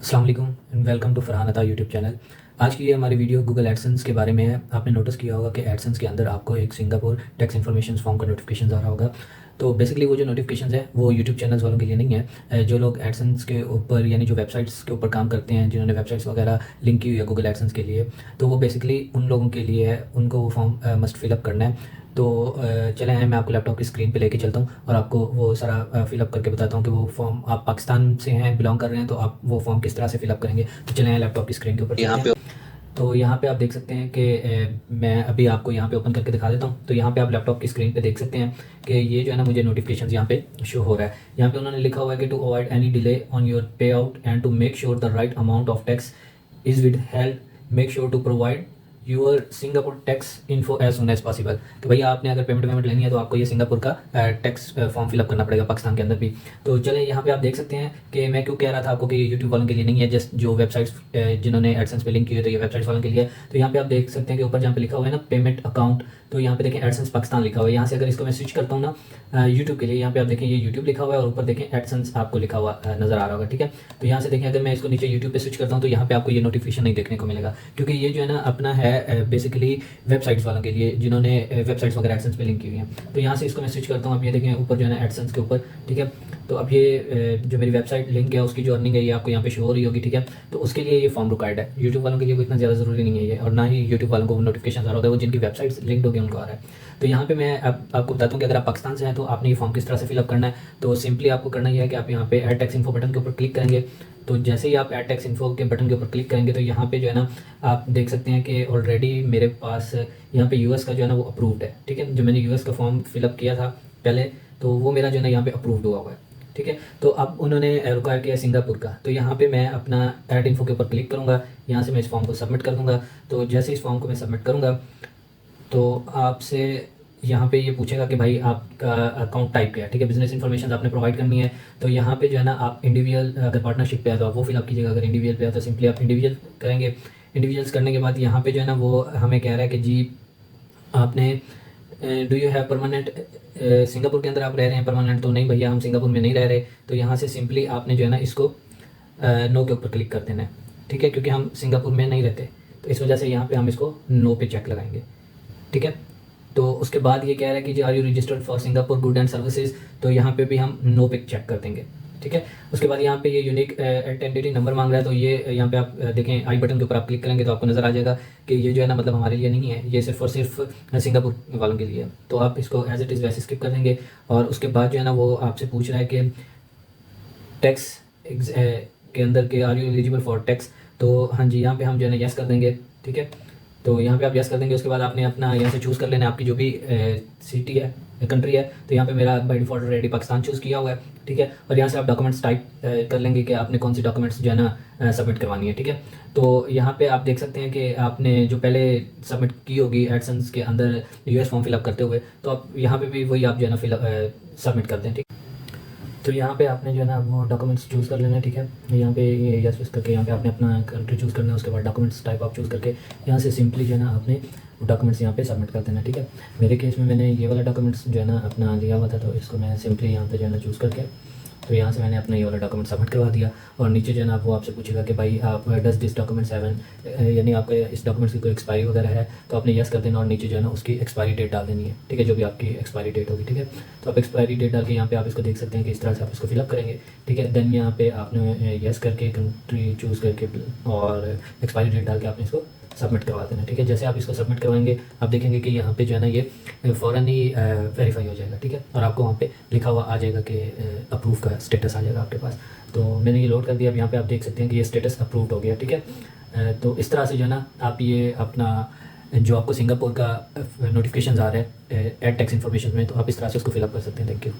अस्सलाम वालेकुम and welcome to Farhan अता यूट्यूब चैनल। आज की ये हमारी वीडियो गूगल एडसेंस के बारे में है। आपने नोटिस किया होगा कि एडसेंस के अंदर आपको एक सिंगापुर टैक्स इन्फॉर्मेशन फॉर्म का नोटिफिकेशन आ रहा होगा। तो बेसिकली वो जो नोटिफिकेशन है वो यूट्यूब चैनल्स वालों के लिए नहीं है। जो लोग एडसेंस के ऊपर यानी जो वेबसाइट्स के ऊपर काम करते हैं, जिन्होंने वेबसाइट्स वगैरह लिंक की हुई है गूगल एडसेंस के लिए, तो वो बेसिकली उन लोगों के लिए है, उनको वो फॉर्म मस्ट फिलअप करना है। तो चलें मैं आपको लैपटॉप की स्क्रीन पे लेके चलता हूँ और आपको वो सारा फिलअप करके बताता हूँ कि वो फॉर्म, आप पाकिस्तान से हैं, बिलोंग कर रहे हैं, तो आप वो फॉर्म किस तरह से फिलअप करेंगे। तो चलें लैपटॉप की स्क्रीन के ऊपर यहाँ चलते पे। हैं। तो यहाँ पे आप देख सकते हैं कि मैं अभी आपको यहाँ पे ओपन करके दिखा देता हूँ। तो यहाँ पे आप लैपटॉप की स्क्रीन पे देख सकते हैं कि ये जो है ना मुझे नोटिफिकेशन यहाँ पे शो हो रहा है। यहाँ पे उन्होंने लिखा हुआ है कि to avoid any delay on your payout and to make sure the right amount of tax is withheld, make sure to provide your Singapore tax info as soon as possible. तो भैया आपने अगर payment लेनी है तो आपको ये Singapore का टैक्स फॉर्म फिलअप करना पड़ेगा पाकिस्तान के अंदर भी। तो चलें यहाँ पे आप देख सकते हैं कि मैं क्यों कह रहा था आपको कि यूट्यूब वालों के लिए नहीं है, जस्ट जो वेबसाइट्स जिन्होंने एडसेंस पे लिंक की है तो ये वेबसाइट्स वालों के लिए है। तो यहाँ पे आप देख सकते हैं कि ऊपर जहाँ पे लिखा हुआ है ना पेमेंट अकाउंट, तो यहाँ पे देखें एडसेंस पाकिस्तान लिखा हुआ है। यहाँ से अगर इसको मैं स्विच करता हूँ ना यूट्यूब के लिए, यहाँ पे आप देखें ये यूट्यूब लिखा हुआ है और ऊपर देखें एडसेंस आपको लिखा हुआ नजर आ रहा होगा। ठीक है, तो यहाँ से देखें अगर मैं इसको नीचे यूट्यूब पे स्विच करता हूँ तो यहाँ पे आपको ये नोटिफिकेशन नहीं देखने को मिलेगा, क्योंकि ये जो है ना अपना है बेसिकली वेबसाइट्स वालों के लिए, जिन्होंने वेबसाइट्स वगैरह एडसेंस पे लिंक की हुई हैं। तो यहाँ से इसको मैं स्विच करता हूँ। अब ये देखें ऊपर जो है ना एडसेंस के ऊपर, ठीक है। तो अब ये जो मेरी वेबसाइट लिंक है उसकी जो अर्निंग है ये आपको यहाँ पे शो हो रही होगी, ठीक है। तो उसके लिए ये फॉर्म रिक्वायर्ड है। यूट्यूब वालों के लिए कोई इतना ज़्यादा ज़रूरी नहीं है ये, और ना ही यूट्यूब वालों को नोटिफिकेशन आ रहा होता है, वो जिनकी वेबसाइट्स लिंक होगी उनको आ रहा है। तो यहाँ पे मैं अब आपको बताता हूँ कि अगर आप पाकिस्तान से हैं तो आपने ये फॉर्म किस तरह से फिलअप करना है। तो सिंपली आपको करना ये है कि आप यहाँ पे ऐड टैक्स इन्फो बटन के ऊपर क्लिक करेंगे। तो जैसे ही आप ऐड टैक्स इन्फो के बटन के ऊपर क्लिक करेंगे तो यहाँ पे जो है ना आप देख सकते हैं कि ऑलरेडी मेरे पास यहाँ पे यूएस का जो है ना वो अप्रूव्ड है, ठीक है। जो मैंने यूएस का फॉर्म फिलअप किया था पहले, तो वो मेरा जो है ना यहाँ पे अप्रूव्ड हुआ हुआ है, ठीक है। तो अब उन्होंने रिक्वायर किया सिंगापुर का, तो यहाँ पे मैं अपना ऐड इन्फो के ऊपर क्लिक करूँगा। यहाँ से मैं इस फॉर्म को सबमिट कर दूँगा। तो जैसे इस फॉर्म को मैं सबमिट करूँगा तो आपसे यहाँ पे ये पूछेगा कि भाई आपका अकाउंट टाइप क्या है, ठीक है। बिजनेस इन्फॉर्मेशन आपने प्रोवाइड करनी है। तो यहाँ पे जो है ना आप इंडिविजुअल, अगर पार्टनरशिप पे है तो आप वो फिलअप कीजिएगा, अगर इंडिविजुअल पे है तो सिंपली आप इंडिविजुअल करेंगे। इंडिविजुअल्स करने के बाद यहाँ पे जो है ना वो हमें कह रहा है कि जी आपने do you have permanent, Singapore के अंदर आप रह रहे हैं परमानेंट। तो नहीं भैया हम सिंगापुर में नहीं रह रहे। तो यहाँ से सिंपली आपने जो है ना इसको नो के ऊपर क्लिक कर देना है, ठीक है, क्योंकि हम सिंगापुर में नहीं रहते। तो इस वजह से यहाँ पे हम इसको नो पे चेक लगाएंगे, ठीक है। तो उसके बाद ये कह रहा है कि जी are you registered for Singapore good and services, तो यहाँ पे भी हम नो पे चेक कर देंगे, ठीक है। उसके बाद यहाँ पे ये यूनिक आइडेंटिटी नंबर मांग रहा है। तो ये यहाँ पे आप देखें आई बटन के ऊपर आप क्लिक करेंगे तो आपको नज़र आ जाएगा कि ये जो है ना मतलब हमारे लिए नहीं है, ये सिर्फ और सिर्फ सिंगापुर वालों के लिए है। तो आप इसको एज इट इज़ वैसे स्किप कर देंगे। और उसके बाद जो है ना वो आपसे पूछ रहा है कि टैक्स के अंदर के are you eligible for tax. तो हाँ जी, यहाँ पे हम जो है ना यस कर देंगे, ठीक है। तो यहाँ पे आप यस कर देंगे। उसके बाद आपने अपना यहाँ से चूज़ कर लेना है आपकी जो भी सिटी है, कंट्री है। तो यहाँ पे मेरा by default already Pakistan choose किया हुआ है, ठीक है। और यहाँ से आप डॉक्यूमेंट्स टाइप कर लेंगे कि आपने कौन सी डॉक्यूमेंट्स जो है ना सबमिट करवानी है, ठीक है। तो यहाँ पे आप देख सकते हैं कि आपने जो पहले सबमिट की होगी एडसेंस के अंदर यूएस फॉर्म फिलअप करते हुए, तो आप यहाँ पे भी वही आप जो है ना सबमिट कर दें, ठीक। तो यहाँ पे आपने जो है ना वो डॉक्यूमेंट्स चूज़ कर लेना है, ठीक है। यहाँ पे ये यस करके यहाँ पे आपने अपना कंट्री चूज़ करना है। उसके बाद डॉक्यूमेंट्स टाइप आप चूज़ करके यहाँ से सिंपली जो है ना आपने डॉक्यूमेंट्स यहाँ पे सबमिट कर देना, ठीक है। मेरे केस में मैंने ये वाला डॉक्यूमेंट्स जो है ना अपना लिया हुआ था, तो इसको मैं सिंपली यहाँ पे जो है ना चूज़ करके, तो यहाँ से मैंने अपना ये वाला डॉक्यूमेंट सबमिट करवा दिया। और नीचे जो है ना वो आपसे पूछेगा कि भाई आप डज दिस डॉक्यूमेंट्स हैवन, यानी आपके इस डॉक्यूमेंट्स की कोई एक्सपायरी वगैरह है, तो आपने यस कर देना और नीचे जो है ना उसकी एक्सपायरी डेट डाल देनी है, ठीक है, जो भी आपकी एक्सपायरी डेट होगी, ठीक है। तो आप एक्सपायरी डेट डाल के यहाँ पे आप इसको देख सकते हैं कि इस तरह से आप इसको फिलअप करेंगे, ठीक है। देन यहाँ पे आपने यस करके कंट्री चूज़ करके और एक्सपायरी डेट डाल के आपने इसको सबमिट करवा देना, ठीक है। जैसे आप इसको सबमिट करवाएंगे आप देखेंगे कि यहाँ पे जो है ना ये फ़ौरन ही वेरीफाई हो जाएगा, ठीक है। और आपको वहाँ पे लिखा हुआ आ जाएगा कि अप्रूव का स्टेटस आ जाएगा आपके पास। तो मैंने ये लोड कर दिया। अब यहाँ पे आप देख सकते हैं कि ये स्टेटस अप्रूव्ड हो गया, ठीक है। तो इस तरह से जो है ना आप ये अपना जो आपको सिंगापुर का नोटिफिकेशन आ रहा है ऐड टैक्स इन्फॉर्मेशन में, तो आप इस तरह से उसको फिलअप कर सकते हैं। Thank you.